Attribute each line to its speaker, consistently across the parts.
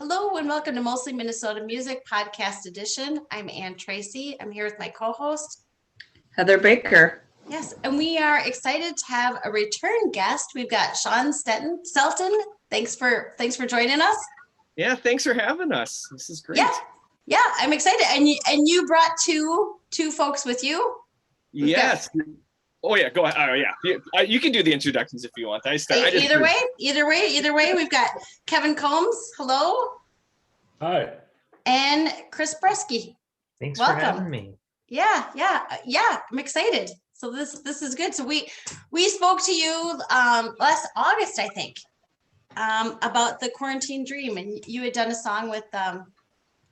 Speaker 1: Hello and welcome to Mostly Minnesota Music Podcast Edition. I'm Ann Tracy. I'm here with my co-host,
Speaker 2: Heather Baker.
Speaker 1: Yes, and we are excited to have a return guest. We've got Shawn Stelton. Thanks for joining us.
Speaker 3: Yeah, thanks for having us. This is great.
Speaker 1: Yeah, I'm excited. And you brought two folks with you.
Speaker 3: Yes. Oh yeah, go ahead. Oh yeah, you can do the introductions if you want.
Speaker 1: Either way. We've got Kevin Combs. Hello.
Speaker 4: Hi.
Speaker 1: And Chris Bresky.
Speaker 4: Thanks
Speaker 1: Welcome.
Speaker 4: for having me.
Speaker 1: Yeah. I'm excited. So this is good. So we spoke to you last August, I think, about the Quarantine Dream, and you had done a song with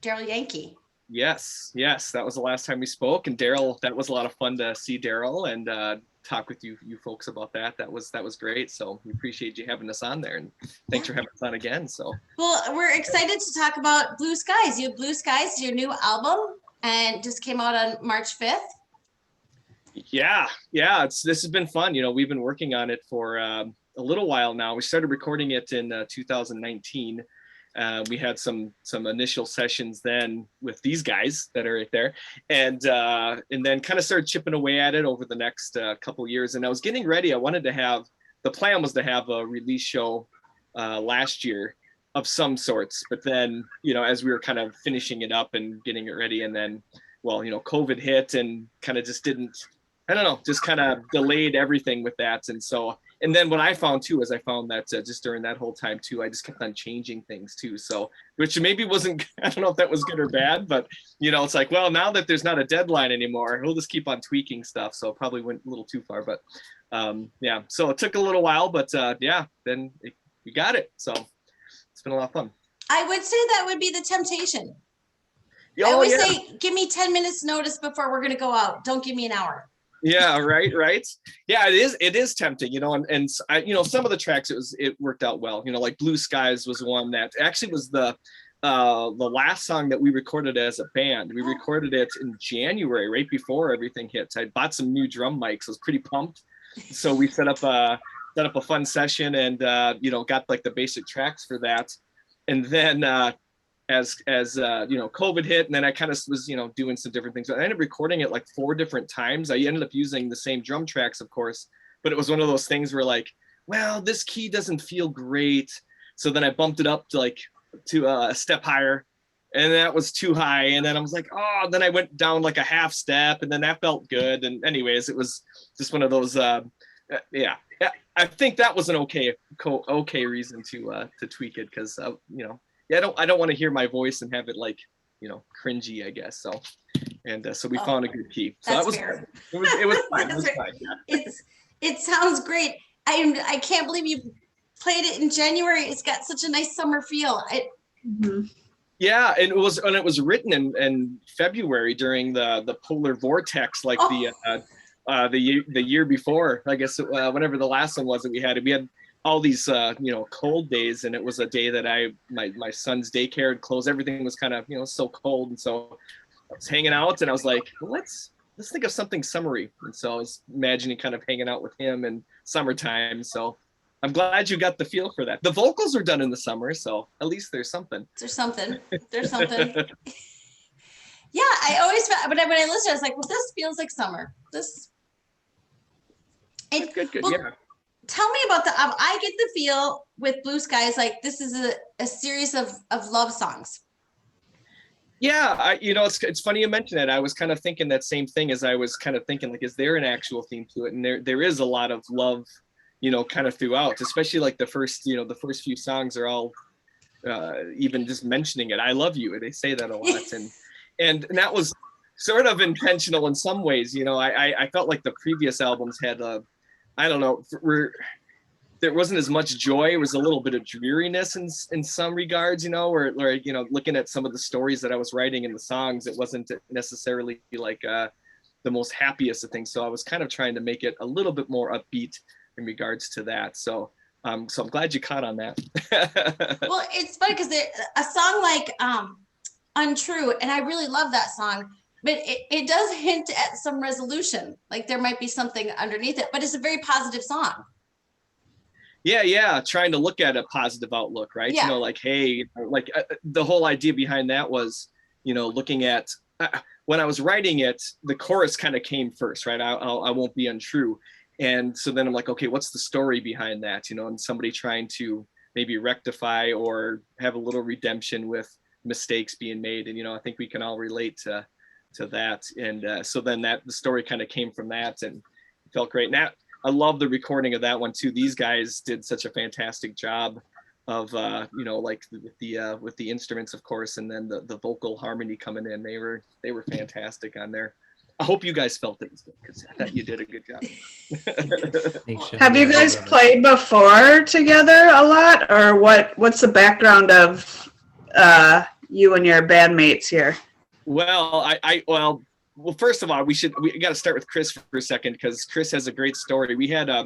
Speaker 1: Daryl Yankee.
Speaker 3: Yes, that was the last time we spoke, and Daryl, that was a lot of fun to see Daryl and talk with you folks about that. That was great. So we appreciate you having us on there, and thanks for having us on again. So
Speaker 1: well, we're excited to talk about Blue Skies. You have Blue Skies, your new album, and just came out on March 5th.
Speaker 3: Yeah, this has been fun. We've been working on it for a little while now. We started recording it in 2019. We had some initial sessions then with these guys that are right there, and then kind of started chipping away at it over the next couple years. And I was getting ready. The plan was to have a release show last year of some sorts, but then as we were kind of finishing it up and getting it ready, and then COVID hit and kind of just didn't. I don't know, just kind of delayed everything with that. And then what I found too is I found that just during that whole time too, I just kept on changing things too. So, which maybe wasn't, I don't know if that was good or bad, but it's like, well, now that there's not a deadline anymore, we'll just keep on tweaking stuff. So probably went a little too far, but so it took a little while, but then we got it. So it's been a lot of fun.
Speaker 1: I would say that would be the temptation. I always say, give me 10 minutes notice before we're going to go out. Don't give me an hour.
Speaker 3: Yeah, right. Yeah, it is tempting, and some of the tracks it worked out well. Like Blue Skies was one that actually was the last song that we recorded as a band. We recorded it in January, right before everything hit. I bought some new drum mics. I was pretty pumped. So we set up a fun session and got like the basic tracks for that. And then as COVID hit, and then I kind of was doing some different things. I ended up recording it like 4 different times. I ended up using the same drum tracks, of course, but it was one of those things where like, well, this key doesn't feel great, so then I bumped it up to a step higher, and that was too high, and then I was like, oh, then I went down like a half step, and then that felt good. And anyways, it was just one of those I think that was an okay reason to tweak it, because I don't want to hear my voice and have it like, cringy, I guess. So, so we found a good key. So that was fair. It was fine.
Speaker 1: Yeah. It sounds great. I can't believe you played it in January. It's got such a nice summer feel.
Speaker 3: Yeah, and it was written in February during the polar vortex, like the year before. I guess whenever the last one was that we had all these cold days, and it was a day that my son's daycare had closed. Everything was kind of so cold, and so I was hanging out, and I was like, well, let's think of something summery. And so I was imagining kind of hanging out with him in summertime. So I'm glad you got the feel for that. The vocals are done in the summer, so at least there's something.
Speaker 1: There's something. Yeah, I always when I listened, I was like, well, this feels like summer.
Speaker 3: Good.
Speaker 1: Well,
Speaker 3: yeah.
Speaker 1: Tell me about the album. I get the feel with Blue Skies like this is a series of love songs.
Speaker 3: Yeah, it's funny you mention that. I was kind of thinking that same thing as I was kind of thinking, like, is there an actual theme to it? And there is a lot of love, kind of throughout, especially like the first few songs are all even just mentioning it. I love you. And they say that a lot. and that was sort of intentional in some ways. I felt like the previous albums had I don't know, there wasn't as much joy. It was a little bit of dreariness in some regards, or looking at some of the stories that I was writing in the songs, it wasn't necessarily like the most happiest of things. So I was kind of trying to make it a little bit more upbeat in regards to that. So I'm glad you caught on that.
Speaker 1: Well, it's funny because a song like Untrue, and I really love that song. But it does hint at some resolution, like there might be something underneath it, but it's a very positive song.
Speaker 3: Yeah, trying to look at a positive outlook, right?
Speaker 1: Yeah.
Speaker 3: Like, hey, like the whole idea behind that was, looking at when I was writing it, the chorus kind of came first, right? I won't be untrue. And so then I'm like, okay, what's the story behind that? And somebody trying to maybe rectify or have a little redemption with mistakes being made. And, I think we can all relate to that. And so then the story kind of came from that and it felt great. Now, I love the recording of that one too. These guys did such a fantastic job of, like with the instruments, of course, and then the vocal harmony coming in. They were fantastic on there. I hope you guys felt it because I thought you did a good job.
Speaker 2: Have you guys played before together a lot, or what's the background of you and your bandmates here?
Speaker 3: Well, well, first of all, we got to start with Chris for a second because Chris has a great story. We had I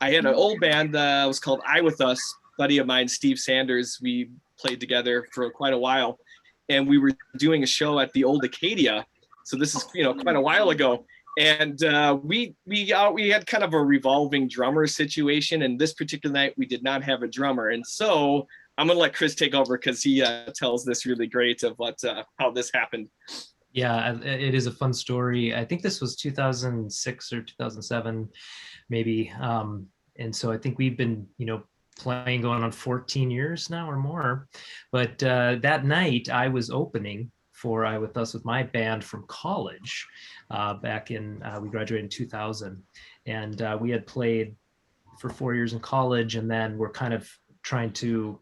Speaker 3: had an old band that was called I With Us. Buddy of mine, Steve Sanders, we played together for quite a while, and we were doing a show at the old Acadia. So this is quite a while ago, and we had kind of a revolving drummer situation. And this particular night, we did not have a drummer, and so I'm gonna let Chris take over because he tells this really great of how this happened.
Speaker 4: Yeah, it is a fun story. I think this was 2006 or 2007, maybe. And so I think we've been, playing going on 14 years now or more. But that night I was opening for I With Us with my band from college back in, we graduated in 2000. And we had played for 4 years in college, and then we're kind of trying to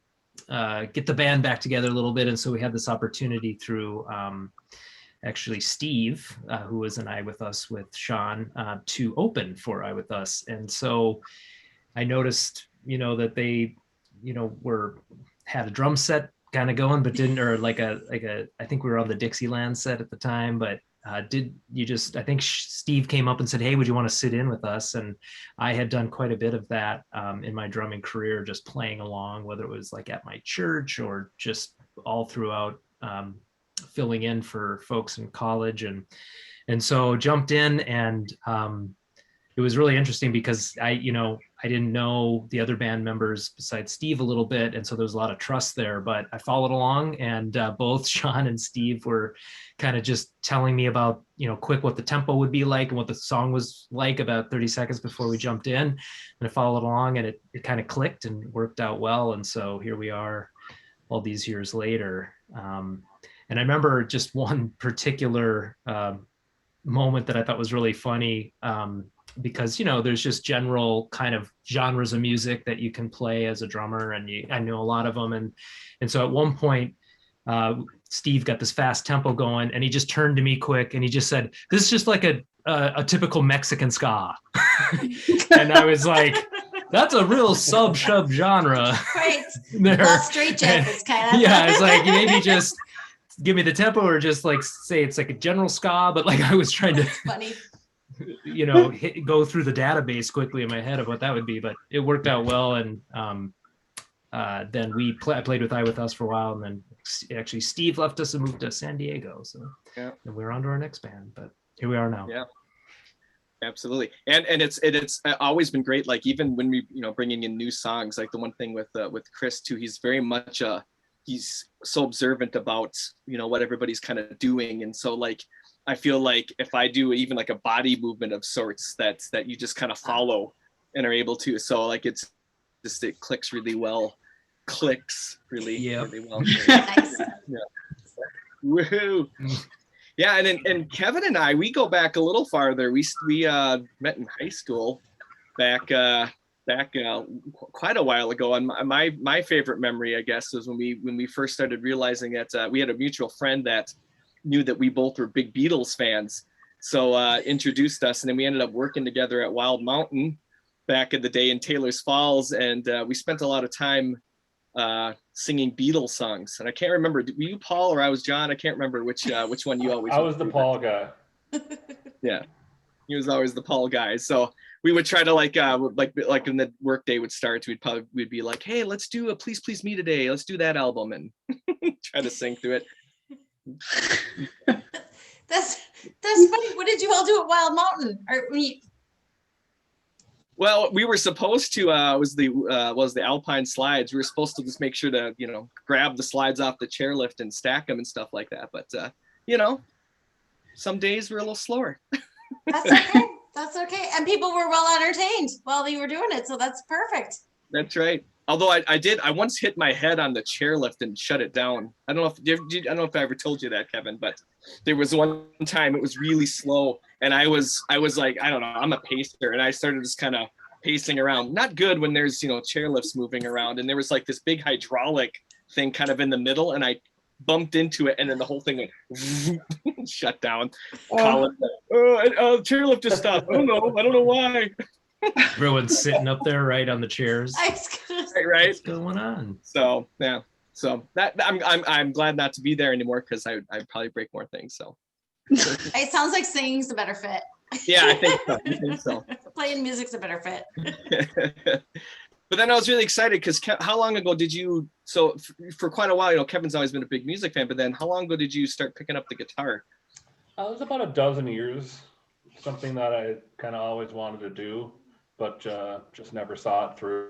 Speaker 4: get the band back together a little bit. And so we had this opportunity through actually Steve, who was in I With Us with Shawn, to open for I With Us. And so I noticed, that they, had a drum set kind of going, but didn't, or like a, I think we were on the Dixieland set at the time, but I think Steve came up and said, hey, would you want to sit in with us? And I had done quite a bit of that in my drumming career, just playing along, whether it was like at my church or just all throughout, filling in for folks in college. And so jumped in, and it was really interesting because I didn't know the other band members besides Steve a little bit. And so there was a lot of trust there, but I followed along, and both Shawn and Steve were kind of just telling me about, quick what the tempo would be like and what the song was like about 30 seconds before we jumped in. And I followed along, and it kind of clicked and worked out well. And so here we are all these years later. And I remember just one particular moment that I thought was really funny, because, there's just general kind of genres of music that you can play as a drummer, and I know a lot of them. And so at one point, Steve got this fast tempo going, and he just turned to me quick, and he just said, this is just like a typical Mexican ska. And I was like, that's a real sub genre.
Speaker 1: Right.
Speaker 4: There.
Speaker 1: Well, straight jackets kind of.
Speaker 4: Yeah, it's like, maybe just give me the tempo, or just like say it's like a general ska, but like I was trying to
Speaker 1: funny.
Speaker 4: Go through the database quickly in my head of what that would be, but it worked out well. And then I played with I With Us for a while, and then actually Steve left us and moved to San Diego. So yeah, and we're on to our next band, but here we are now.
Speaker 3: Yeah, absolutely. And it's always been great. Like even when we bringing in new songs, like the one thing with Chris too, he's very much he's so observant about what everybody's kind of doing, and so like I feel like if I do even like a body movement of sorts that you just kind of follow and are able to, so like it clicks really well. Really well.
Speaker 1: Nice.
Speaker 3: Yeah. Woohoo. Yeah, and Kevin and I, we go back a little farther. We met in high school back quite a while ago. And my favorite memory, I guess, was when we first started realizing that we had a mutual friend that knew that we both were big Beatles fans. So introduced us, and then we ended up working together at Wild Mountain back in the day in Taylor's Falls, and we spent a lot of time singing Beatles songs. And I can't remember, were you Paul or I was John? I can't remember which one you always.
Speaker 5: I was the Paul guy.
Speaker 3: Yeah, he was always the Paul guy. So we would try to like when the work day would start, we'd be like, hey, let's do a Please Please Me Today. Let's do that album, and try to sing through it.
Speaker 1: That's funny. What did you all do at Wild Mountain?
Speaker 3: Well, we were supposed to was the Alpine slides. We were supposed to just make sure to, you know, grab the slides off the chairlift and stack them and stuff like that. But you know, some days we're a little slower.
Speaker 1: That's okay. That's okay. And people were well entertained while you were doing it. So that's perfect.
Speaker 3: That's right. Although I once hit my head on the chairlift and shut it down. I don't know if I ever told you that, Kevin, but there was one time it was really slow and I was like, I don't know, I'm a pacer and I started just kind of pacing around. Not good when there's, you know, chairlifts moving around, and there was like this big hydraulic thing kind of in the middle and I bumped into it and then the whole thing went shut down. Colin, chairlift just stopped. I don't know why.
Speaker 4: Everyone's sitting up there right on the chairs.
Speaker 3: Right.
Speaker 4: What's going on?
Speaker 3: So yeah. So that I'm glad not to be there anymore because I'd probably break more things. So
Speaker 1: It sounds like singing's the better fit.
Speaker 3: yeah, I think so.
Speaker 1: Playing music's a better fit.
Speaker 3: But then I was really excited because how long ago did you? So for quite a while, you know, Kevin's always been a big music fan. But then how long ago did you start picking up the guitar?
Speaker 5: It was about a dozen years. Something that I kind of always wanted to do, but just never saw it through.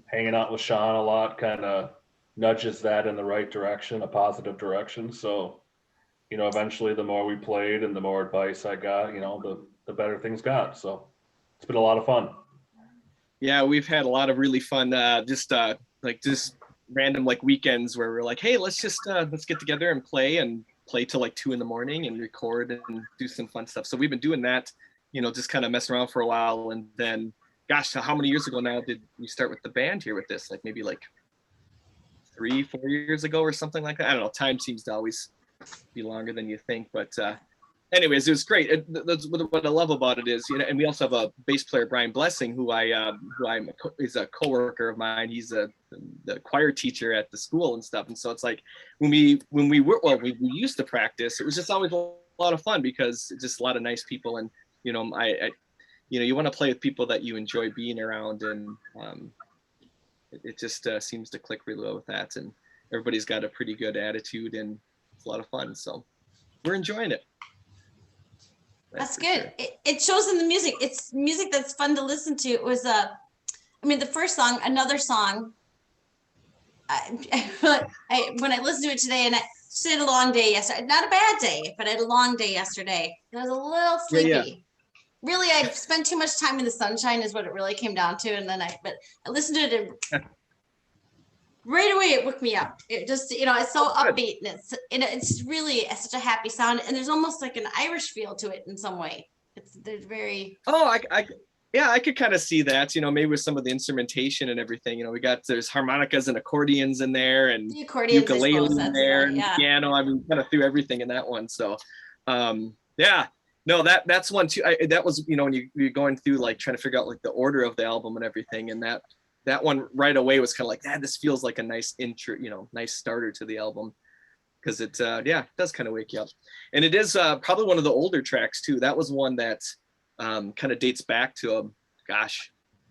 Speaker 5: Hanging out with Shawn a lot kind of nudges that in the right direction, a positive direction. So, you know, eventually the more we played and the more advice I got, you know, the better things got. So it's been a lot of fun.
Speaker 3: Yeah, we've had a lot of really fun, just random like weekends where we're like, hey, let's get together and play till like 2 a.m. and record and do some fun stuff. So we've been doing that, you know, just kind of messing around for a while. And then, gosh, how many years ago now did we start with the band here with this? Like maybe like 3-4 years ago or something like that. I don't know. Time seems to always be longer than you think. But anyways, it was great. That's what I love about it is, you know, and we also have a bass player, Brian Blessing, who is a coworker of mine. He's the choir teacher at the school and stuff. And so it's like when we used to practice, it was just always a lot of fun because it's just a lot of nice people. And, you know, you know, you want to play with people that you enjoy being around, and it just seems to click really well with that. And everybody's got a pretty good attitude, and it's a lot of fun. So we're enjoying it.
Speaker 1: That's good. Sure. It shows in the music. It's music that's fun to listen to. It was the first song, Another Song. When I listened to it today, and I just had a long day yesterday. Not a bad day, but I had a long day yesterday. I was a little sleepy. Yeah. Really, I spent too much time in the sunshine is what it really came down to. And then I listened to it and right away it woke me up. It just, you know, it's so upbeat and it's really such a happy sound. And there's almost like an Irish feel to it in some way. There's very.
Speaker 3: Oh, I could kind of see that, you know, maybe with some of the instrumentation and everything, you know, there's harmonicas and accordions in there and
Speaker 1: the accordions,
Speaker 3: ukulele in there and piano. I mean, kind of threw everything in that one. So, yeah. No, that's one too. That was, you know, when you're going through like trying to figure out like the order of the album and everything, and that one right away was kind of like, this feels like a nice intro, you know, nice starter to the album, because it does kind of wake you up, and it is probably one of the older tracks too. That was one that kind of dates back to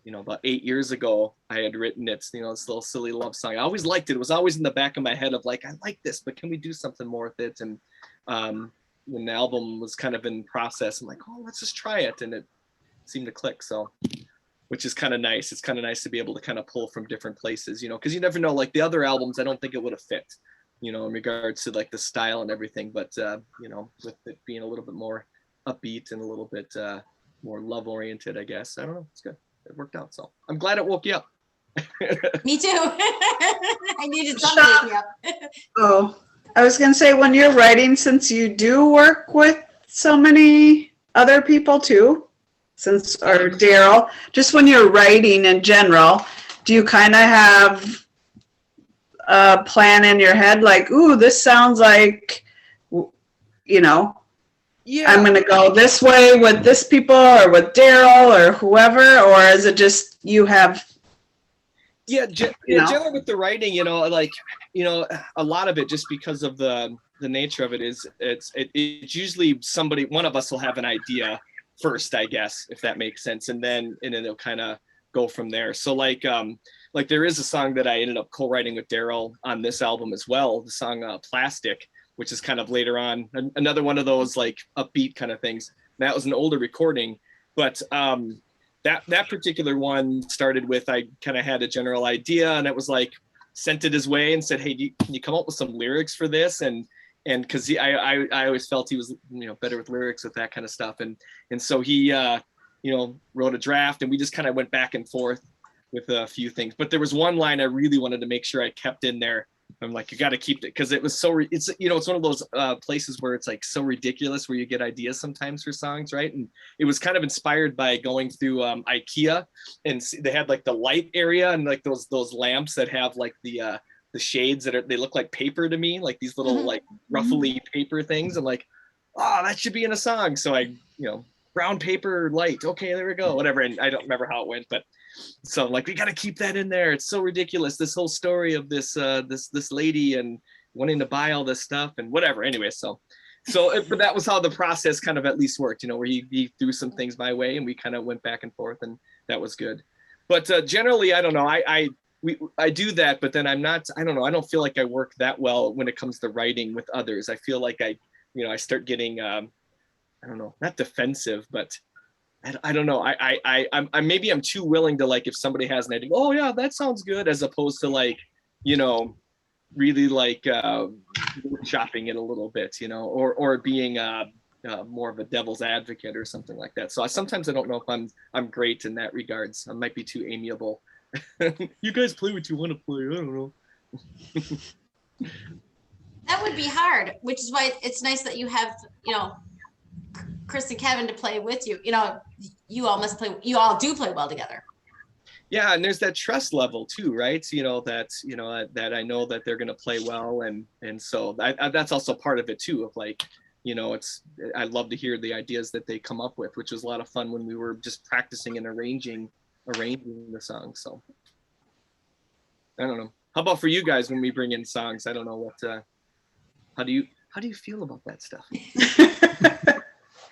Speaker 3: you know, about 8 years ago. I had written it, you know, this little silly love song. I always liked it. It was always in the back of my head of like, I like this, but can we do something more with it? And when the album was kind of in process, I'm like, oh, let's just try it. And it seemed to click. So, which is kind of nice. It's kind of nice to be able to kind of pull from different places, you know, because you never know, like the other albums, I don't think it would have fit, you know, in regards to like the style and everything. But, you know, with it being a little bit more upbeat and a little bit more love oriented, I guess. I don't know. It's good. It worked out. So I'm glad it woke you up.
Speaker 1: Me too. I needed something to wake me up.
Speaker 2: Oh. I was going to say, when you're writing, since you do work with so many other people too, or Daryl, just when you're writing in general, do you kind of have a plan in your head like, ooh, this sounds like, you know, I'm going to go this way with this people or with Daryl or whoever, or is it just you have?
Speaker 3: Generally with the writing, you know, like, you know, a lot of it just because of the nature of it is it's usually one of us will have an idea first, I guess, if that makes sense, and then it'll kind of go from there. So like there is a song that I ended up co-writing with Daryl on this album as well, the song Plastic, which is kind of later on, another one of those like upbeat kind of things. That was an older recording, but that particular one started with, I kind of had a general idea, and it was like, sent it his way and said, hey, can you come up with some lyrics for this? And because I always felt he was, you know, better with lyrics with that kind of stuff. And so he, you know, wrote a draft, and we just kind of went back and forth with a few things. But there was one line I really wanted to make sure I kept in there. I'm like, you got to keep it, because it was so, it's, you know, it's one of those places where it's like so ridiculous, where you get ideas sometimes for songs, right? And it was kind of inspired by going through IKEA, and they had like the light area, and like those lamps that have like the shades that they look like paper to me, like these little like ruffly paper things. I'm like, oh, that should be in a song. So I, you know, brown paper light. Okay, there we go. Whatever. And I don't remember how it went, but so like, we got to keep that in there. It's so ridiculous. This whole story of this lady and wanting to buy all this stuff and whatever. Anyway, but that was how the process kind of at least worked, you know, where he threw some things my way, and we kind of went back and forth, and that was good. But generally, I don't know. I do that, but then I don't know. I don't feel like I work that well when it comes to writing with others. I feel like I start getting, I don't know, not defensive, but I don't know. I'm maybe I'm too willing to, like, if somebody has an idea, oh yeah, that sounds good, as opposed to like, you know, really like shopping it a little bit, you know, or being more of a devil's advocate or something like that. So sometimes I don't know if I'm great in that regards. I might be too amiable. You guys play what you want to play. I don't know.
Speaker 1: That would be hard, which is why it's nice that you have, you know, Chris and Kevin to play with you. You know, you all do play well together.
Speaker 3: Yeah, and there's that trust level too, right? So, that I know that they're going to play well, and so that's also part of it too. Of like, I love to hear the ideas that they come up with, which was a lot of fun when we were just practicing and arranging the song. So I don't know. How about for you guys when we bring in songs? I don't know what. How do you feel about that stuff?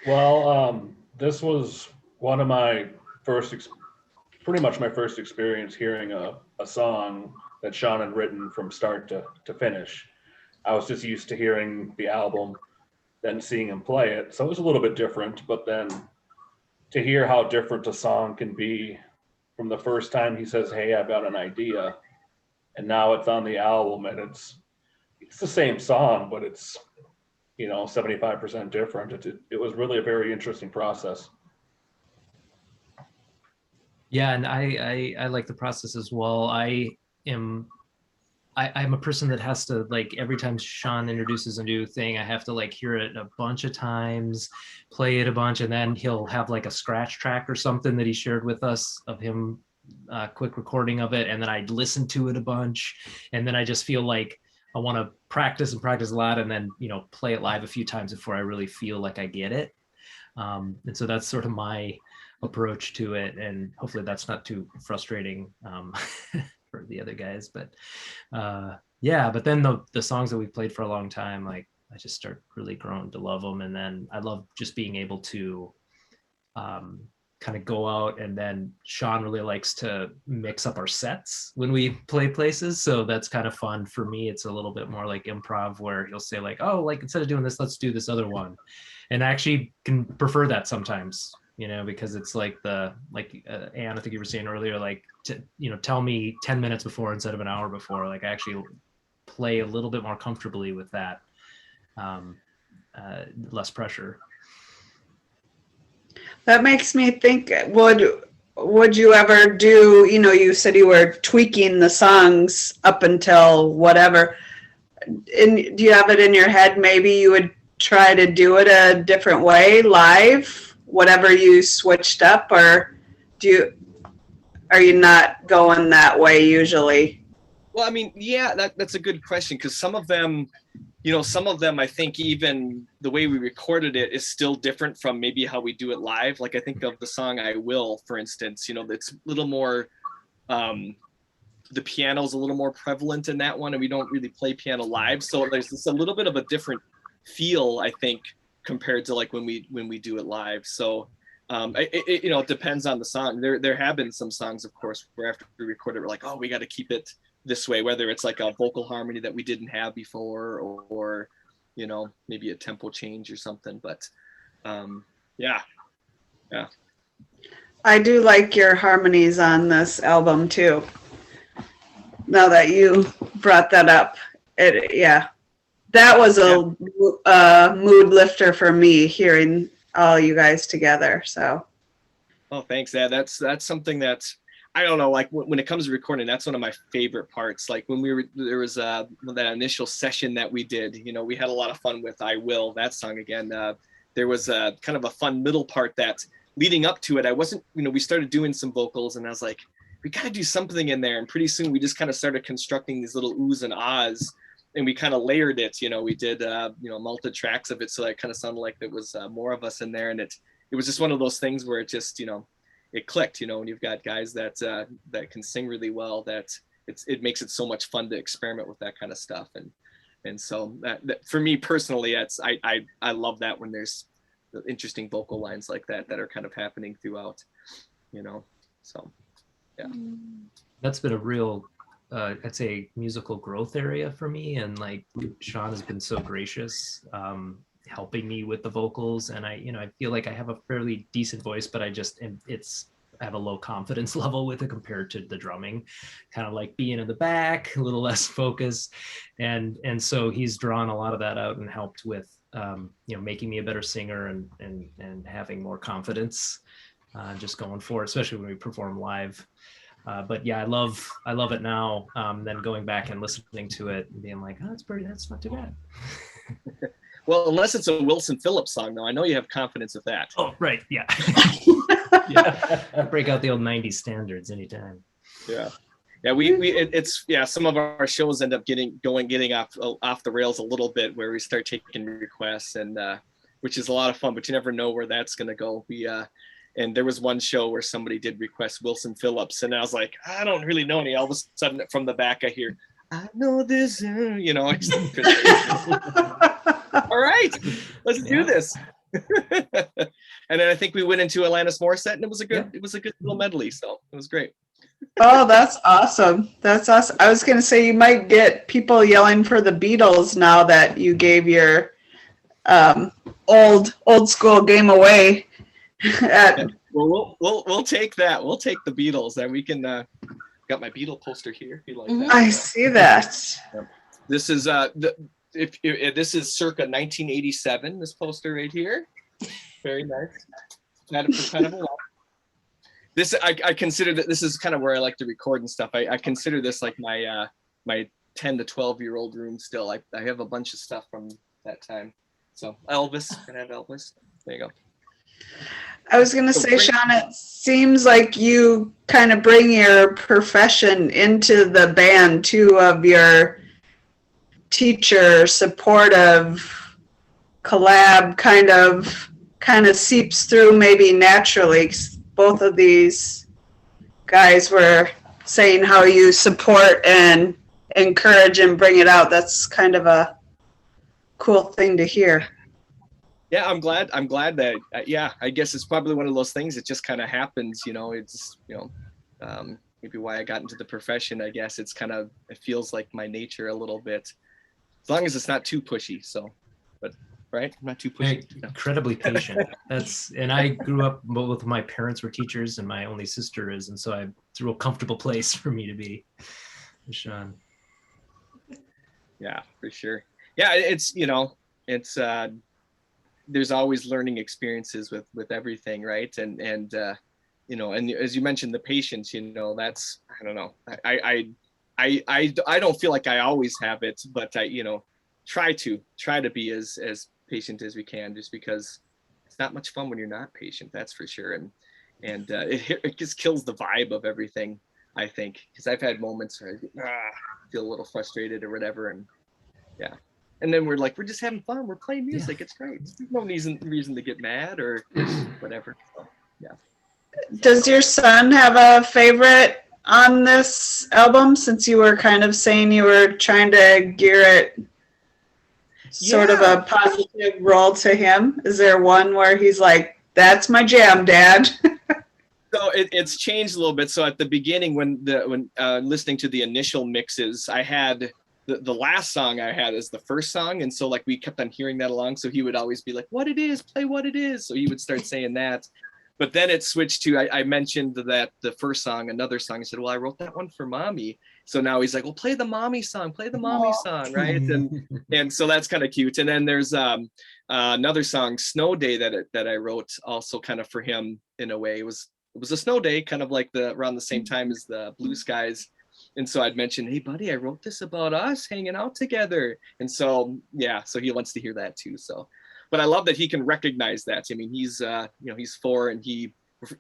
Speaker 5: Well, this was one of my pretty much my first experience hearing a song that Shawn had written from start to finish. I was just used to hearing the album, then seeing him play it. So it was a little bit different, but then to hear how different a song can be from the first time he says, hey, I've got an idea, and now it's on the album, and it's the same song, but it's 75% different. It was really a very interesting process.
Speaker 4: Yeah, and I like the process as well. I'm a person that has to, like, every time Shawn introduces a new thing, I have to like hear it a bunch of times, play it a bunch, and then he'll have like a scratch track or something that he shared with us of him, quick recording of it, and then I'd listen to it a bunch, and then I just feel like I want to practice a lot, and then play it live a few times before I really feel like I get it. And so that's sort of my approach to it, and hopefully that's not too frustrating for the other guys. But but then the songs that we've played for a long time, like, I just start really growing to love them, and then I love just being able to kind of go out, and then Shawn really likes to mix up our sets when we play places, so that's kind of fun for me. It's a little bit more like improv, where he'll say like, oh, like, instead of doing this, let's do this other one, and I actually can prefer that sometimes, because it's like Anne, I think you were saying earlier, like, tell me 10 minutes before instead of an hour before. Like, I actually play a little bit more comfortably with that, less pressure.
Speaker 2: That makes me think, would you ever do, you said you were tweaking the songs up until whatever. Do you have it in your head, maybe you would try to do it a different way live, whatever you switched up, or are you not going that way usually?
Speaker 3: Well, I mean, yeah, that's a good question, because some of them, I think even the way we recorded it is still different from maybe how we do it live. Like, I think of the song I Will, for instance, it's a little more, the piano's a little more prevalent in that one, and we don't really play piano live. So there's just a little bit of a different feel, I think, compared to like when we do it live. So it depends on the song. There have been some songs, of course, where after we recorded, we're like, oh, we got to keep it this way, whether it's like a vocal harmony that we didn't have before, or maybe a tempo change or something. But yeah.
Speaker 2: I do like your harmonies on this album too. Now that you brought that up, yeah, that was a mood lifter for me hearing all you guys together. So,
Speaker 3: oh, thanks, Dad. That's something that I don't know. Like when it comes to recording, that's one of my favorite parts. Like when there was that initial session that we did. You know, we had a lot of fun with "I Will," that song again. There was a kind of a fun middle part that leading up to it. I wasn't, we started doing some vocals, and I was like, we got to do something in there. And pretty soon we just kind of started constructing these little oohs and ahs, and we kind of layered it. We did multi tracks of it, so that kind of sounded like there was more of us in there, and it was just one of those things where it just it clicked. When you've got guys that can sing really well, that it makes it so much fun to experiment with that kind of stuff. And so that for me personally, I love that when there's interesting vocal lines like that are kind of happening throughout. So yeah,
Speaker 4: that's been a real I'd say musical growth area for me, and like Shawn has been so gracious helping me with the vocals, and I feel like I have a fairly decent voice, but I have a low confidence level with it compared to the drumming, kind of like being in the back, a little less focus, and so he's drawn a lot of that out and helped with making me a better singer and having more confidence just going forward, especially when we perform live. But yeah, I love it now. Then going back and listening to it and being like, oh, that's not too bad.
Speaker 3: Well, unless it's a Wilson Phillips song, though, I know you have confidence with that.
Speaker 4: Oh, right, yeah. Yeah, I break out the old 90s standards anytime.
Speaker 3: Yeah, some of our shows end up getting off the rails a little bit, where we start taking requests, and which is a lot of fun, but you never know where that's going to go. And there was one show where somebody did request Wilson Phillips, and I was like, I don't really know any. All of a sudden, from the back, I hear, I know this, all right, let's do this. And then I think we went into Alanis Morissette, and it was a good little medley. So it was great.
Speaker 2: oh, that's awesome. That's awesome. I was going to say you might get people yelling for the Beatles now that you gave your old school game away.
Speaker 3: Well, we'll take that. We'll take the Beatles, and we can. Got my Beatle poster here. If you like that.
Speaker 2: I see that.
Speaker 3: This is if this is circa 1987. This poster right here, very nice. Kind of a lot. This I consider that this is kind of where I like to record and stuff. I consider this like my 10 to 12-year-old room still. I have a bunch of stuff from that time. So Elvis, can I have Elvis? There you go.
Speaker 2: I was going to say, Shawn, it seems like you kind of bring your profession into the band too, of your teacher, supportive, collab kind of seeps through maybe naturally. Both of these guys were saying how you support and encourage and bring it out. That's kind of a cool thing to hear.
Speaker 3: Yeah, I'm glad that, I guess it's probably one of those things that just kind of happens, it's, maybe why I got into the profession. I guess it feels like my nature a little bit, as long as it's not too pushy. So, but right, I'm not too pushy.
Speaker 4: Incredibly patient. And I grew up, both of my parents were teachers and my only sister is, and so it's a real comfortable place for me to be, Shawn.
Speaker 3: Yeah, for sure. Yeah, it's there's always learning experiences with everything, right? And and as you mentioned, the patience, that's, I don't know, I don't feel like I always have it, but I try to be as patient as we can, just because it's not much fun when you're not patient, that's for sure. And it just kills the vibe of everything, I think, because I've had moments where I feel a little frustrated or whatever, and yeah. And then we're just having fun. We're playing music. Yeah. It's great. There's no reason to get mad or whatever. So, yeah.
Speaker 2: Does your son have a favorite on this album, since you were kind of saying you were trying to gear it sort of a positive role to him? Is there one where he's like, that's my jam, Dad?
Speaker 3: So it's changed a little bit. So at the beginning, when listening to the initial mixes, I had the last song I had as the first song. And so we kept on hearing that along. So he would always be like, what it is, play what it is. So he would start saying that. But then it switched to, I mentioned that the first song, another song, I said, well, I wrote that one for mommy. So now he's like, well, play the mommy song, right? And so that's kind of cute. And then there's another song, Snow Day, that I wrote also kind of for him in a way. It was a snow day, kind of like around the same time as the Blue Skies. And so I'd mentioned, hey buddy, I wrote this about us hanging out together. And so, yeah, so he wants to hear that too. So, but I love that he can recognize that. I mean, he's, he's 4 and he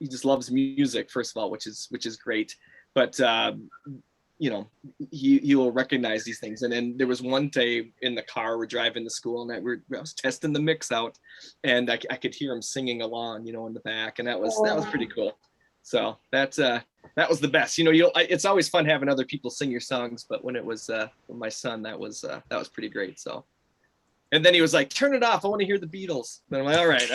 Speaker 3: just loves music, first of all, which is great. But, he will recognize these things. And then there was one day in the car, we're driving to school, and I was testing the mix out, and I could hear him singing along, in the back, and that was pretty cool. So that was the best. It's always fun having other people sing your songs, but when it was my son, that was pretty great. So, and then he was like, "Turn it off! I want to hear the Beatles." And I'm like, "All right."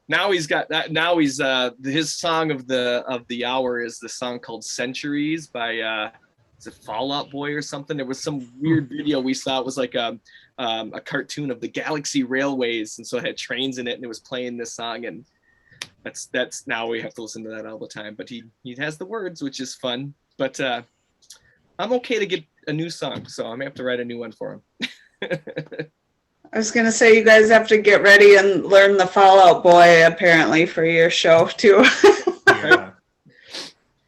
Speaker 3: Now he's got that. Now he's his song of the hour is the song called "Centuries" by is it Fall Out Boy or something? There was some weird video we saw. It was like a cartoon of the Galaxy Railways, and so it had trains in it, and it was playing this song, and that's now we have to listen to that all the time. But he has the words, which is fun. But I'm okay to get a new song, so I'm gonna have to write a new one for him.
Speaker 2: I was going to say, you guys have to get ready and learn the Fall Out Boy apparently for your show too.
Speaker 3: Yeah.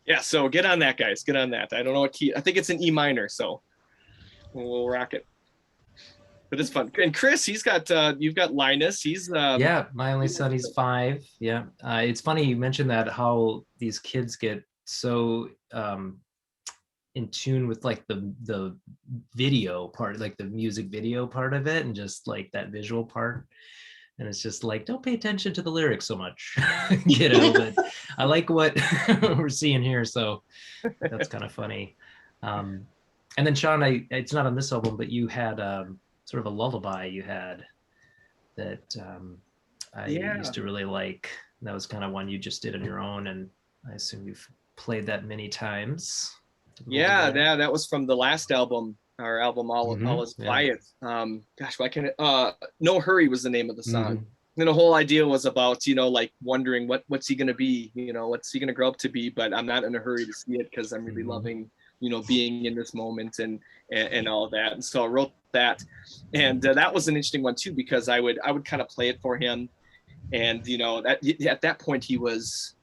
Speaker 3: Yeah, so get on that, guys. Get on that. I don't know what key. I think it's an E minor, so we'll rock it. But it's fun. And Chris, he's got you've got Linus. He's
Speaker 4: yeah, my only son, he's 5. Yeah. It's funny you mentioned that, how these kids get so in tune with like the video part, like the music video part of it, and just like that visual part. And it's just like, don't pay attention to the lyrics so much, but I like what we're seeing here. So that's kind of funny. And then Shawn, it's not on this album, but you had sort of a lullaby you had that I used to really like. That was kind of one you just did on your own, and I assume you've played that many times.
Speaker 3: Yeah, that was from the last album, our album All Is Quiet. Gosh, why can't it? No Hurry was the name of the song. And the whole idea was about, like wondering what's he gonna be, what's he gonna grow up to be, but I'm not in a hurry to see it because I'm really loving, being in this moment and all that. And so I wrote that, and that was an interesting one too, because I would kind of play it for him, and at that point he wasn't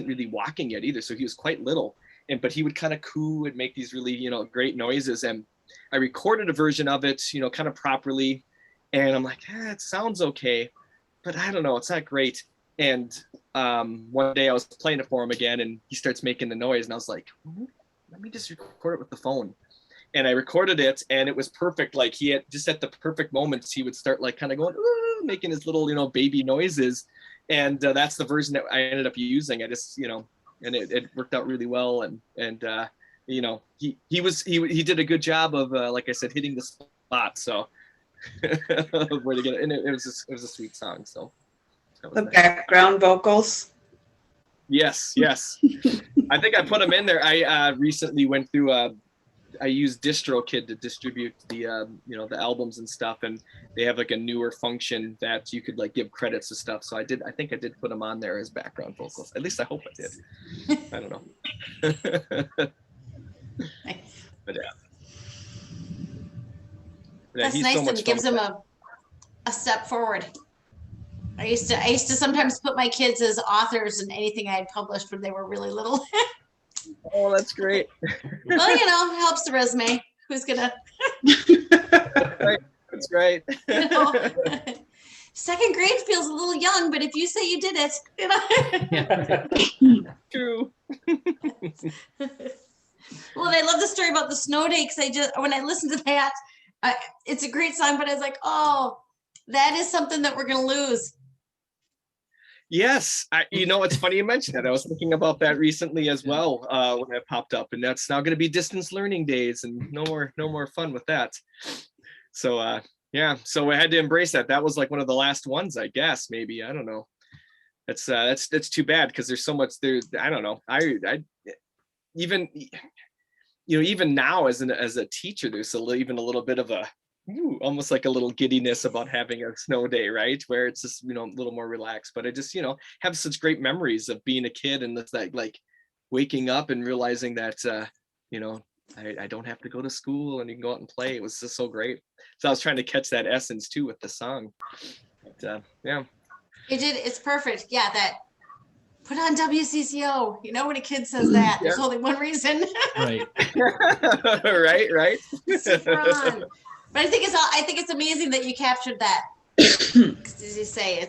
Speaker 3: really walking yet either, so he was quite little. But he would kind of coo and make these really, great noises. And I recorded a version of it, kind of properly. And I'm like, it sounds okay, but I don't know, it's not great. And one day I was playing it for him again, and he starts making the noise, and I was like, let me just record it with the phone. And I recorded it, and it was perfect. Like, he had just at the perfect moments, he would start like kind of going, making his little, baby noises. And that's the version that I ended up using. I just, and it worked out really well. And he did a good job of, like I said, hitting the spot. So where to get it. And it was a sweet song. So
Speaker 2: the background vocals.
Speaker 3: Yes. I think I put them in there. I recently went through I used DistroKid to distribute the the albums and stuff, and they have like a newer function that you could like give credits to stuff. So I think I did put them on there as background vocals. At least I hope I did. I don't know.
Speaker 1: Nice.
Speaker 3: But yeah.
Speaker 1: That's
Speaker 3: he's
Speaker 1: nice,
Speaker 3: so much
Speaker 1: and it gives
Speaker 3: fun
Speaker 1: them a step forward. I used to sometimes put my kids as authors in anything I had published when they were really little.
Speaker 3: Oh, that's great.
Speaker 1: Well, helps the resume. Who's gonna?
Speaker 3: Right. That's great.
Speaker 1: Second grade feels a little young, but if you say you did it,
Speaker 3: True.
Speaker 1: Well, and I love the story about the snow day, because when I listened to that, it's a great song, but I was like, oh, that is something that we're gonna lose.
Speaker 3: Yes, it's funny you mentioned that. I was thinking about that recently as well when it popped up, and that's now going to be distance learning days, and no more fun with that. So so I had to embrace that. That was like one of the last ones, I guess. Maybe, I don't know. That's too bad, because there's so much there. I don't know. I even now as a teacher, there's even a little bit of a almost like a little giddiness about having a snow day, right? Where it's just, a little more relaxed. But I just, have such great memories of being a kid and this, like waking up and realizing that, I don't have to go to school and you can go out and play. It was just so great. So I was trying to catch that essence too with the song. But, yeah.
Speaker 1: You did. It's perfect. Yeah. That put on WCCO. When a kid says that, there's only one reason.
Speaker 4: Right.
Speaker 3: right.
Speaker 1: Super on. But I think it's amazing that you captured that. As you say,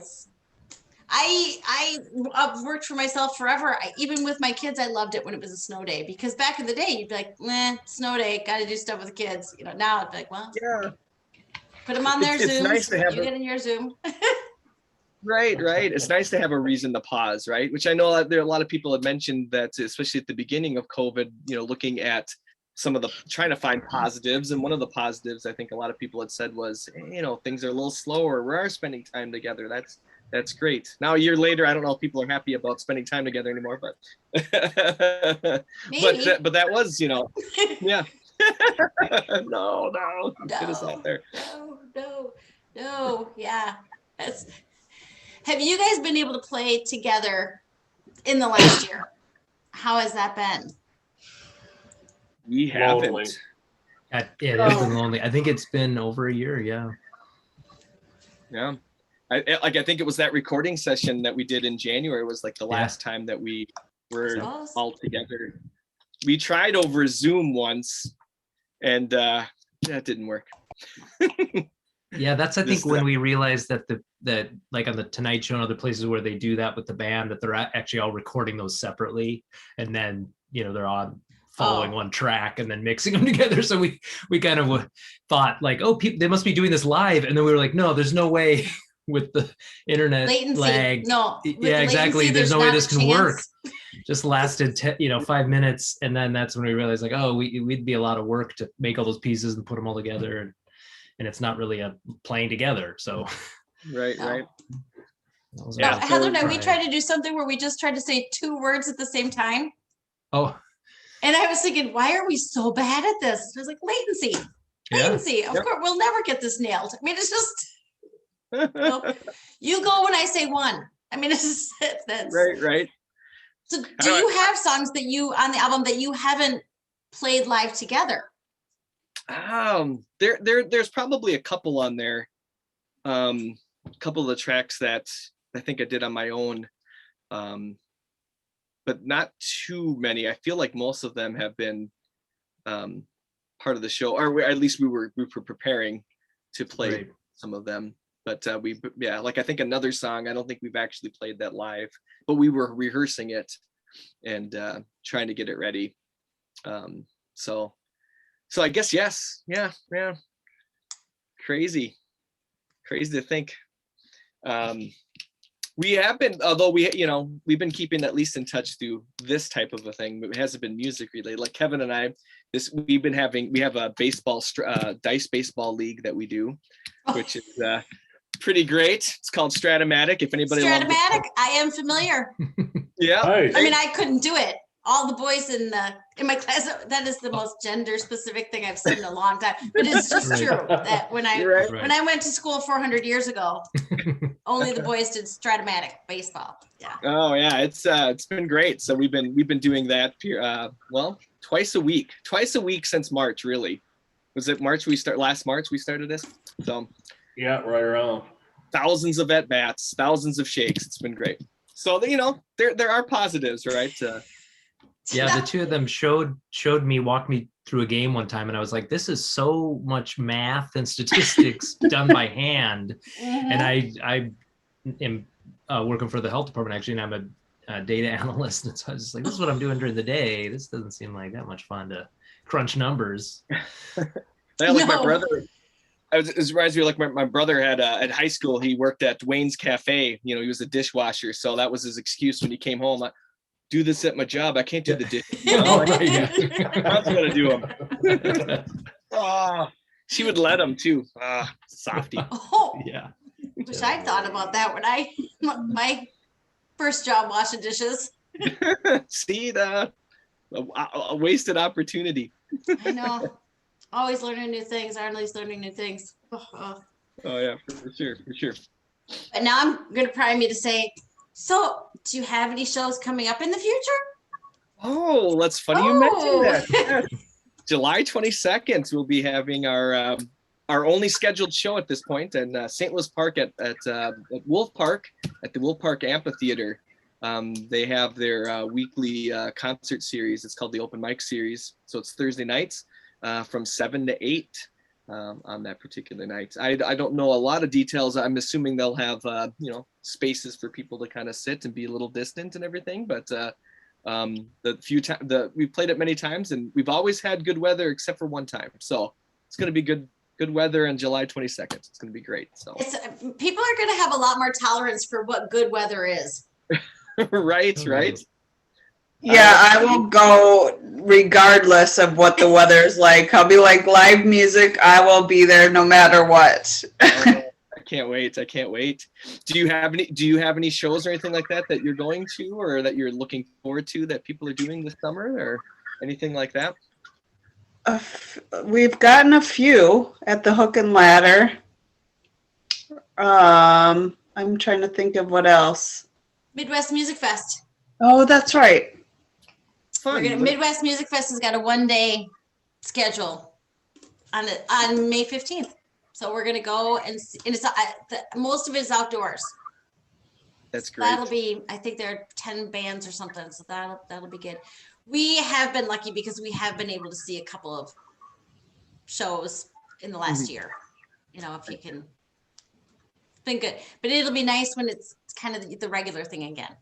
Speaker 1: I've worked for myself forever. Even with my kids, I loved it when it was a snow day, because back in the day, you'd be like, snow day, got to do stuff with the kids. Now it's like, well,
Speaker 3: yeah,
Speaker 1: put them on their
Speaker 3: it's
Speaker 1: Zoom.
Speaker 3: Nice to have
Speaker 1: you get in your Zoom.
Speaker 3: Right. It's nice to have a reason to pause, right? Which I know there are a lot of people have mentioned that, especially at the beginning of COVID, looking at some of the trying to find positives. And one of the positives I think a lot of people had said was, things are a little slower. We are spending time together. That's great. Now a year later, I don't know if people are happy about spending time together anymore, but
Speaker 1: Maybe.
Speaker 3: but that was, yeah. No, get us out there.
Speaker 1: No. Yeah. Have you guys been able to play together in the last year? How has that been?
Speaker 3: We
Speaker 5: Lonely.
Speaker 3: haven't.
Speaker 4: It has been lonely. I think it's been over a year. Yeah.
Speaker 3: Yeah. I think it was that recording session that we did in January was like the last time that we were all together. We tried over Zoom once and that didn't work.
Speaker 4: Yeah, that's I think when we realized that that like on the Tonight Show and other places where they do that with the band, that they're actually all recording those separately, and then they're on following one track and then mixing them together. So we kind of thought like, they must be doing this live, and then we were like, no, there's no way with the internet
Speaker 1: latency.
Speaker 4: lag.
Speaker 1: No,
Speaker 4: yeah, exactly. There's no way this can work. Just lasted 5 minutes, and then that's when we realized like, we'd be a lot of work to make all those pieces and put them all together, and it's not really a playing together. So
Speaker 3: right.
Speaker 1: Yeah, Heather and I, we tried to do something where we just tried to say 2 words at the same time.
Speaker 4: Oh.
Speaker 1: And I was thinking, why are we so bad at this? I was like, latency. Of course, we'll never get this nailed. I mean, it's just you go when I say one. I mean, it's just that's
Speaker 3: right.
Speaker 1: So do you have songs that you on the album that you haven't played live together?
Speaker 3: There's probably a couple on there. A couple of the tracks that I think I did on my own. But not too many. I feel like most of them have been part of the show, or at least we were preparing to play some of them. But like I think another song, I don't think we've actually played that live, but we were rehearsing it and trying to get it ready. So I guess yes, yeah. Crazy to think. We have been, although we've been keeping at least in touch through this type of a thing, but it hasn't been music related. Like Kevin and I, we have a baseball dice baseball league that we do, which is pretty great. It's called Stratomatic. If anybody
Speaker 1: Stratomatic, I am familiar.
Speaker 3: Yeah.
Speaker 5: Nice.
Speaker 1: I mean, I couldn't do it. All the boys in my class, that is the most gender specific thing I've seen in a long time. But it's just true that when I went to school 400 years ago, only the boys did Stratomatic baseball. Yeah.
Speaker 3: Oh yeah, it's been great. So we've been doing that twice a week since March. Really, was it March last March we started this? So
Speaker 5: yeah, right around.
Speaker 3: Thousands of at bats, thousands of shakes. It's been great. So there are positives, right?
Speaker 4: Yeah, the two of them walked me through a game one time, and I was like, this is so much math and statistics done by hand.
Speaker 1: Mm-hmm.
Speaker 4: And I am working for the health department actually, and I'm a data analyst, and so I was just like, this is what I'm doing during the day. This doesn't seem like that much fun to crunch numbers.
Speaker 3: My brother, it reminds me, like my brother had at high school, he worked at Wayne's Cafe. He was a dishwasher, so that was his excuse when he came home. Do this at my job. I can't do the dishes. I'm gonna do them. She would let him too. Softy.
Speaker 1: Oh
Speaker 4: yeah.
Speaker 1: Wish I thought about that when my first job washing dishes.
Speaker 3: See a wasted opportunity.
Speaker 1: I know. Always learning new things. Arlie's learning new things.
Speaker 3: Oh yeah, for sure, for sure.
Speaker 1: But now I'm going to pry me to say, so do you have any shows coming up in the future?
Speaker 3: Oh, that's funny you mentioned that. Yes. July 22nd, we'll be having our only scheduled show at this point in St. Louis Park at Wolf Park, at the Wolf Park Amphitheater. They have their weekly concert series. It's called the Open Mic Series. So it's Thursday nights from 7 to 8 on that particular night. I don't know a lot of details. I'm assuming they'll have spaces for people to kind of sit and be a little distant and everything. But we've played it many times, and we've always had good weather except for one time. So it's going to be good weather on July 22nd. It's going to be great. So
Speaker 1: people are going to have a lot more tolerance for what good weather is.
Speaker 3: right.
Speaker 2: Yeah, I will go regardless of what the weather is like. I'll be like, live music, I will be there no matter what.
Speaker 3: I can't wait. Do you have any shows or anything like that you're going to, or that you're looking forward to, that people are doing this summer, or anything like that?
Speaker 2: We've gotten a few at the Hook and Ladder. I'm trying to think of what else.
Speaker 1: Midwest Music Fest.
Speaker 2: Oh, that's right.
Speaker 3: Fun.
Speaker 1: Midwest Music Fest has got a 1-day schedule on May 15th. So we're going to go and it's most of it is outdoors.
Speaker 3: That's
Speaker 1: So
Speaker 3: great.
Speaker 1: that'll be, I think there are 10 bands or something. So that'll be good. We have been lucky because we have been able to see a couple of shows in the last year. If you can, it's been good, but it'll be nice when it's kind of the regular thing again.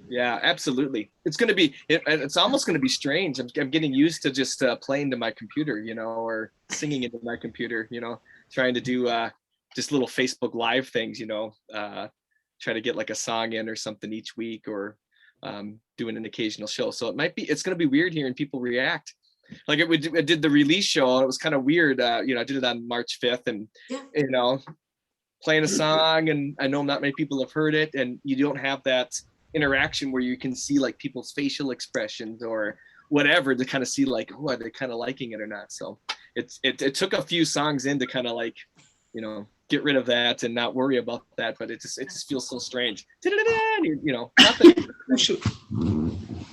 Speaker 3: Yeah, absolutely. It's going to be, it's almost going to be strange. I'm getting used to just playing to my computer, or singing into my computer, trying to do just little Facebook Live things, try to get like a song in or something each week, or doing an occasional show. So it's going to be weird hearing people react. Like I did the release show, and it was kind of weird. I did it on March 5th, and, playing a song, and I know not many people have heard it, and you don't have that interaction where you can see like people's facial expressions or whatever to kind of see like, oh, are they kind of liking it or not? So it took a few songs in to kind of like, get rid of that and not worry about that, but it just feels so strange.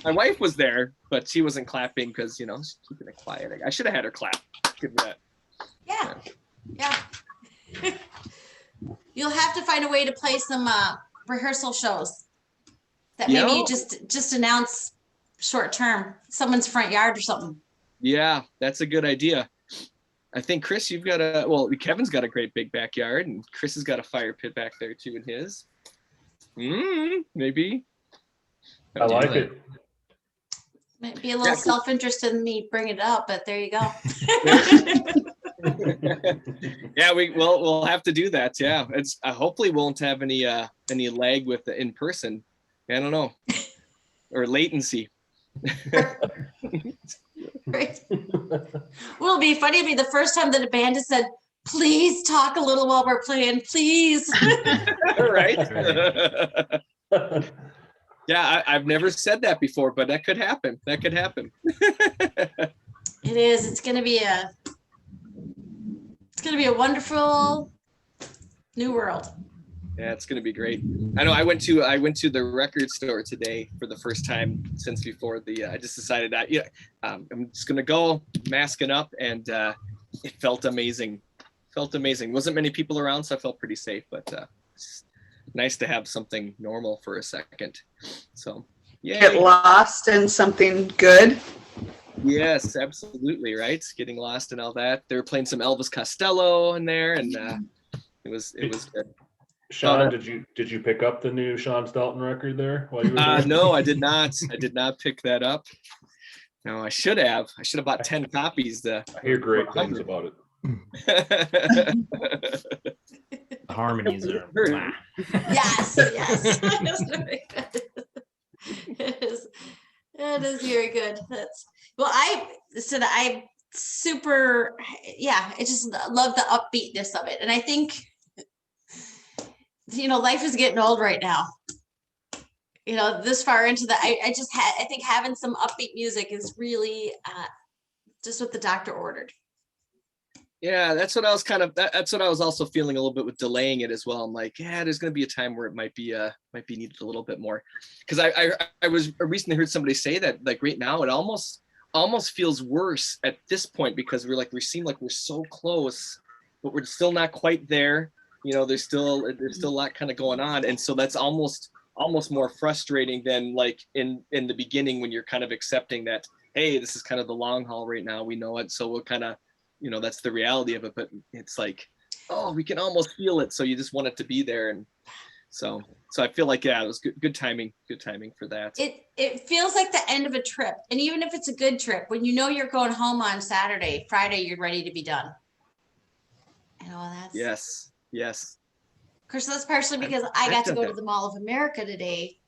Speaker 3: My wife was there, but she wasn't clapping because she's keeping it quiet. I should have had her clap. Give me that.
Speaker 1: Yeah. You'll have to find a way to play some rehearsal shows that maybe you just announce short term, someone's front yard or something.
Speaker 3: Yeah, that's a good idea. I think Chris, Kevin's got a great big backyard, and Chris has got a fire pit back there too in his. Maybe.
Speaker 5: I like it.
Speaker 1: Might be a little self-interested in me bringing it up, but there you go.
Speaker 3: Yeah, we'll have to do that. Yeah, it's hopefully won't have any lag with the in person. I don't know, or latency.
Speaker 1: Right. Will be funny. It'll be the first time that a band has said, "Please talk a little while we're playing, please."
Speaker 3: Right. Yeah, I've never said that before, but that could happen. It
Speaker 1: is. It's gonna be a wonderful new world.
Speaker 3: Yeah, it's gonna be great. I know. I went to the record store today for the first time since before I just decided that I'm just gonna go masking up, and it felt amazing. Wasn't many people around, so I felt pretty safe. But it's nice to have something normal for a second. So yeah.
Speaker 2: Get lost in something good.
Speaker 3: Yes, absolutely. Right. Getting lost and all that. They were playing some Elvis Costello in there, and it was good.
Speaker 5: Shawn, did you pick up the new Shawn Stelton record there while you were there?
Speaker 3: No, I did not. I did not pick that up. No, I should have. I should have bought 10 copies.
Speaker 5: I hear great things about it.
Speaker 4: The harmonies are.
Speaker 1: Yes. That is very good. I just love the upbeatness of it. And I think, life is getting old right now. This far into I think having some upbeat music is really just what the doctor ordered.
Speaker 3: Yeah, that's what I was that's what I was also feeling a little bit with delaying it as well. I'm like, yeah, there's going to be a time where it might be needed a little bit more. Because I recently heard somebody say that like right now it almost feels worse at this point because we seem like we're so close, but we're still not quite there. You know, there's still a lot kind of going on, and so that's almost more frustrating than like in the beginning when you're kind of accepting that, hey, this is kind of the long haul right now. We know it, so we'll kind of, you know, that's the reality of it. But it's like, oh, we can almost feel it, so you just want it to be there. And so I feel like, yeah, it was good timing for that.
Speaker 1: It feels like the end of a trip, and even if it's a good trip, when you know you're going home on Saturday, Friday you're ready to be done. You know, that's
Speaker 3: yes.
Speaker 1: Of course, that's partially because I got to go to the Mall of America today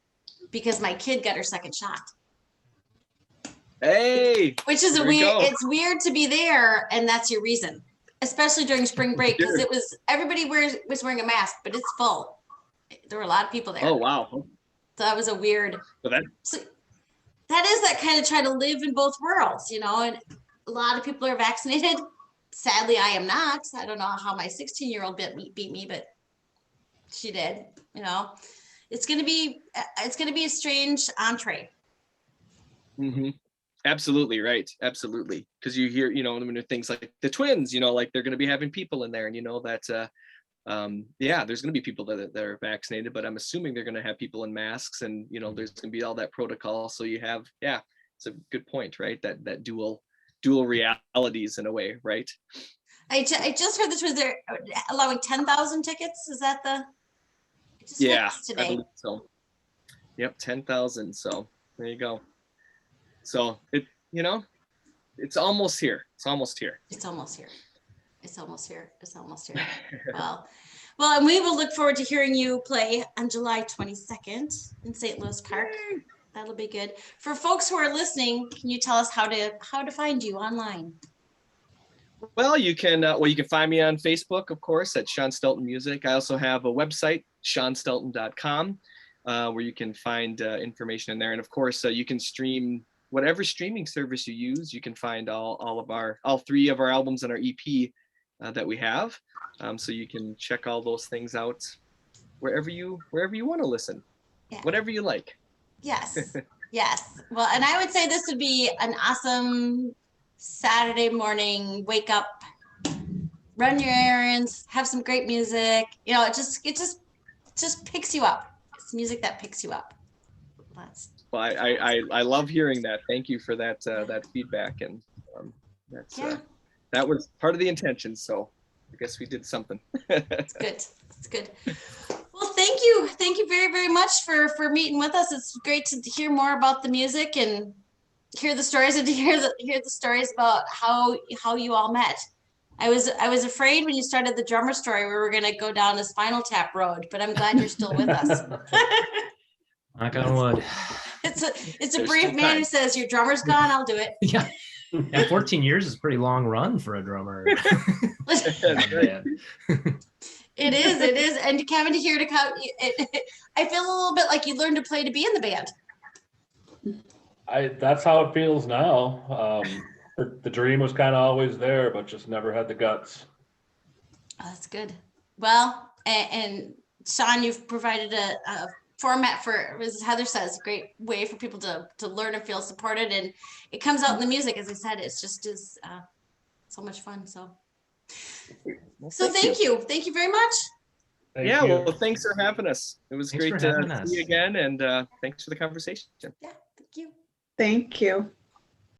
Speaker 1: because my kid got her second shot.
Speaker 3: Hey,
Speaker 1: which is it's weird to be there, and that's your reason, especially during spring break, because everybody was wearing a mask, but it's full. There were a lot of people there.
Speaker 3: Oh wow!
Speaker 1: So that was a weird.
Speaker 3: So
Speaker 1: that is that kind of try to live in both worlds, you know. And a lot of people are vaccinated. Sadly, I am not. I don't know how my 16-year-old beat me, but she did. You know, it's gonna be a strange entree.
Speaker 3: Mm-hmm. Absolutely right. Absolutely. Because you hear, you know, when things like the twins, you know, like they're going to be having people in there, and you know that, there's going to be people that are vaccinated, but I'm assuming they're going to have people in masks, and you know, there's going to be all that protocol. So you have, it's a good point, right? That dual realities in a way, right?
Speaker 1: I just heard the twins are allowing 10,000 tickets. Is that the?
Speaker 3: Yeah, I believe so. Yep, 10,000. So there you go. So it's almost here. It's almost here. Well,
Speaker 1: and we will look forward to hearing you play on July 22nd in St. Louis Park. That'll be good. For folks who are listening, can you tell us how to find you online?
Speaker 3: Well, you can find me on Facebook, of course, at Shawn Stelton Music. I also have a website, ShawnStelton.com, where you can find information in there. And of course, you can stream whatever streaming service you use. You can find all three of our albums and our EP that we have. So you can check all those things out wherever you want to listen, whatever you like.
Speaker 1: Yes. Yes. Well, and I would say this would be an awesome Saturday morning, wake up, run your errands, have some great music. You know, it just picks you up. It's music that picks you up.
Speaker 3: Well, I love hearing that. Thank you for that feedback, and that was part of the intention. So I guess we did something.
Speaker 1: It's good. Well, thank you very, very much for meeting with us. It's great to hear more about the music and hear the stories, and to hear the stories about how you all met. I was afraid when you started the drummer story we were going to go down a Spinal Tap road, but I'm glad you're still with us.
Speaker 4: Knock on wood.
Speaker 1: It's a brave man who says, your drummer's gone, I'll do it.
Speaker 4: Yeah. 14 years is a pretty long run for a drummer.
Speaker 1: It is. And Kevin, to hear I feel a little bit like you learned to play to be in the band.
Speaker 5: That's how it feels now. The dream was kind of always there, but just never had the guts.
Speaker 1: Oh, that's good. Well, and Shawn, you've provided a format for, as Heather says, a great way for people to learn and feel supported, and it comes out in the music. As I said, it's just so much fun. So thank you very much.
Speaker 5: Thank you.
Speaker 3: Well, thanks for having us. It was great to see you again, and thanks for the conversation.
Speaker 1: Yeah, thank you.
Speaker 2: Thank you.